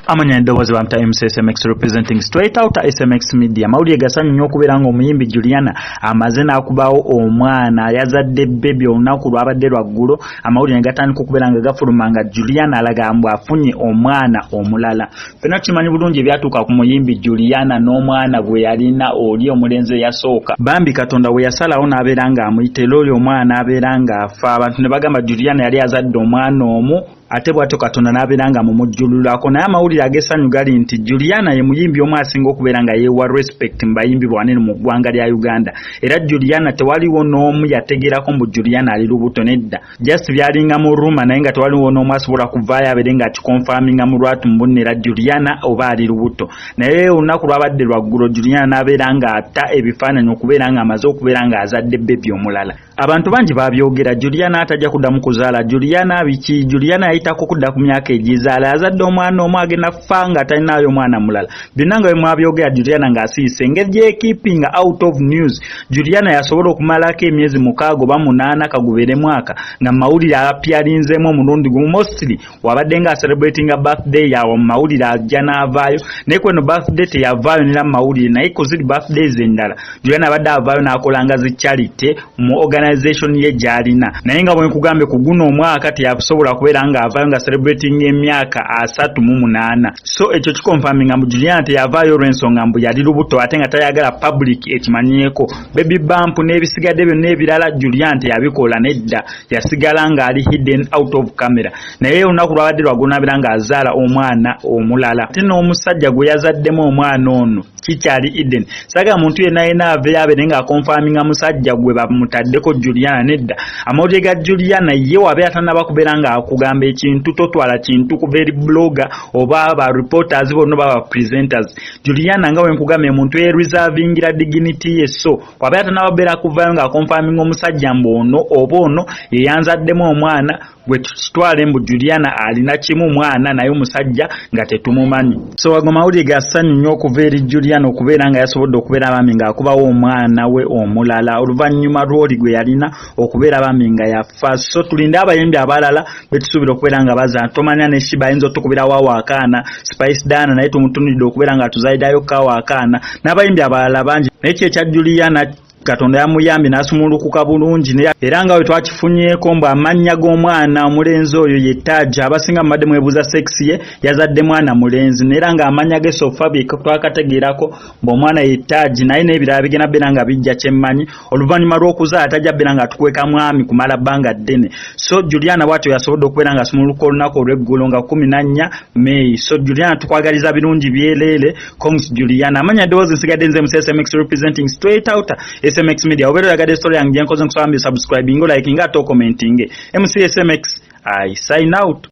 Amanya eddoboozi bamta MCSMX representing straight out SMX media. Mawulire gasanyu nnyo okubeera ng'omuyimbi Juliana amaze n'akubawo omwana yazadde baby olunaku lwabadde lwaggulo. Amawulire ne gatandika okubeera nga gafuluma nga Juliana alaga mbu afunye omwana omulala. Ffenna tukimanyi bulungi ebyatuuka ku muyimbi Juliana n'omwana gwe yalina oli omulenzi eyasooka. Bambi Katonda we yasalawo n'abeera ng'amuyita era oli omwana abeera ng'afa. Abantu ne bagamba Juliana yali azadde omwana omu ate bw'atyo Katonda n'abeera nga mumujjululako. Naye amawulire ag'essanyu gali nti Juliana ye muyimbi omu asinga okubeera nga yeewa respect mu bayimbi banene mu ggwanga lya Uganda. Era Juliana tewaliwo n'omu yategeerako mbu Juliana ali lubuto nedda. Just byalinga mu ruma naye nga tewaliwo n'omu asobola kuvaayo abeere nga akikonfaminga mu lwatu mbunera Juliana oba ali lubuto. Naye olunaku lwabadde lwaggulo Juliana n'abeera ng'atta ebifaananyi okubeera nga amaze okubeera ng'azadde bebi omulala. Abantu bangi babyogera Juliana atajja kuddamu kuzaala. Juliana biki? Juliana yayitako kudda ku myaka egizaala yazadde omwana omu agenda kufa nga talinayo omwana mulala. Byonna nga bwe mwabyogera Juliana ng'asiise engeri gye-keeping out of news. Juliana yasobola okumalako emyezi 6 oba 8 kagubeere mwaka nga mawulire apyalinzeemu omulundi gumu. Mostly wabadde nga celebrating birthday yawe mu mawulire ajja n'avaayo naye kweno birthday teyavaayo nera mu mawulire naye kuziri birthdays endala Juliana abadde avaayo n'akolanga zi charity mu organization ye gy'alina. Naye nga bwe nkugambe ku guno omwaka teyasobola kubeera ng'avaayo nga celebrating emyaka 38. So ekyo kikonfaminga mbu Juliana teyavaayo olw'ensonga mbu yali lubuto ate nga tayagala public ekimanyeeko. Baby bump n'ebisigadde byonna ebirala Juliana teyabikola nedda. Yasigala ng'ali hidden out of camera. Naye olunaku lwabadde lwagonaabira ng'azaala omwana omulala. Ate n'omusajja gwe yazaddemu omwana ono kikyali hidden. Saga muntu yenna yenna aveeyo abeere ng'akonfaminga musajja gwe bamutaddeko Juliana nedda. Amawulire ga Juliana ye wabeera atanaba kubeera ng'akugamba ekintu totwala kintu kuva eri blogger oba aba reporters bonna baba presenters. Juliana nga bwe nkugambe muntu reservingira dignity ye, so wabeera atanaba kubeera kuvaayo ng'akonfaminga omusajja mbu ono oba ono ye yanzaddemu omwana gwe tutwale mbu Juliana alina kimu mwana naye omusajja nga tetumumanyi. So ago mawulire gassanyu nnyo okuva eri Juliana okubeera nga yasobodde okubeera bambi ng'akubawo omwana we omulala oluvannyuma lw'oli gwe yalina okubeera bambi nga yafa. So tulinde abayimbi abalala betusuubira okubeera nga baza. Tomanya ne Shiba ayinza otukubirawo awaakaana, Spice Dana naye tumutunulidde okubeera nga tuzayidayo kawaakaana n'abayimbi abalala bangi. Naye kyekya Juliana Katonda yamuyambye n'asumulukuka bulungi era nga bwe twakifunyeeko mbu amannya g'omwana omulenzi oyo ye Taja. Abasinga mbadde mwebuuza sex ye yazadde mwana mulenzi era nga amannya ge sofa bye twakategeerako mbu omwana ye Taji naye n'ebirala bigenda beera nga bijja kyemmanyi oluvannyuma lw'okuzaala tajja beera nga tukweka mwami kumala bbanga ddene. So Juliana bw'atyo yasobodde okubeera nga asumuluka olunaku olw'eggulo nga 14 May. So Juliana tukwagaliza birungi byeleere. Kongs Juliana amanya ddoboozi nsigadde nze MCSMX representing straight out SMX media. Obero yagadde story yange nkoze nkusaba subscribing, liking, commenting. MCSMX I sign out.